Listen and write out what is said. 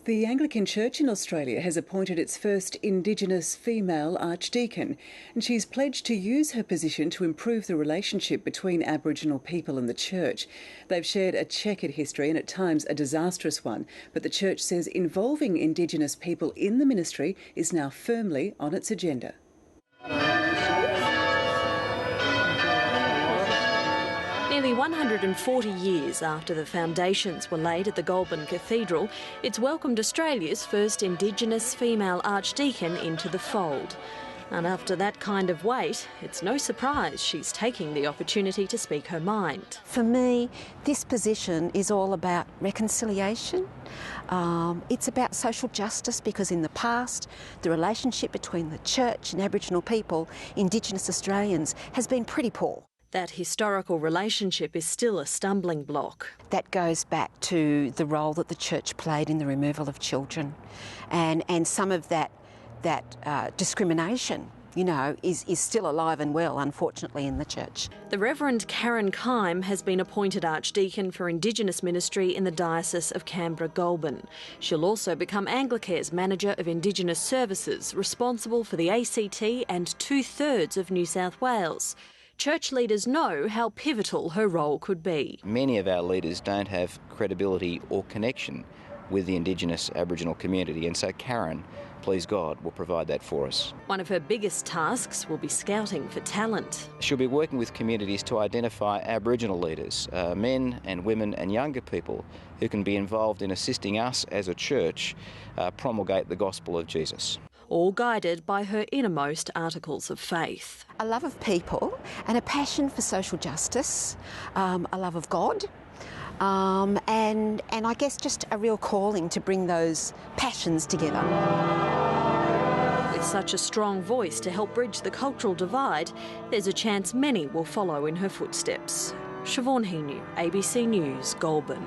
The Anglican Church in Australia has appointed its first Indigenous female Archdeacon, and she's pledged to use her position to improve the relationship between Aboriginal people and the Church. They've shared a checkered history and at times a disastrous one, but the Church says involving Indigenous people in the ministry is now firmly on its agenda. Nearly 140 years after the foundations were laid at the Goulburn Cathedral, it's welcomed Australia's first Indigenous female Archdeacon into the fold. And after that kind of wait, it's no surprise she's taking the opportunity to speak her mind. For me, this position is all about reconciliation. It's about social justice because in the past, the relationship between the Church and Aboriginal people, Indigenous Australians, has been pretty poor. That historical relationship is still a stumbling block. That goes back to the role that the Church played in the removal of children, and some of that discrimination, is still alive and well, unfortunately, in the Church. The Reverend Karen Kime has been appointed Archdeacon for Indigenous ministry in the Diocese of Canberra-Goulburn. She'll also become Anglicare's Manager of Indigenous Services, responsible for the ACT and 2/3 of New South Wales. Church leaders know how pivotal her role could be. Many of our leaders don't have credibility or connection with the Indigenous Aboriginal community, and so Karen, please God, will provide that for us. One of her biggest tasks will be scouting for talent. She'll be working with communities to identify Aboriginal leaders, men and women and younger people who can be involved in assisting us as a church promulgate the gospel of Jesus. All guided by her innermost articles of faith. A love of people and a passion for social justice, a love of God, and I guess just a real calling to bring those passions together. With such a strong voice to help bridge the cultural divide, there's a chance many will follow in her footsteps. Siobhan Hinu, ABC News, Goulburn.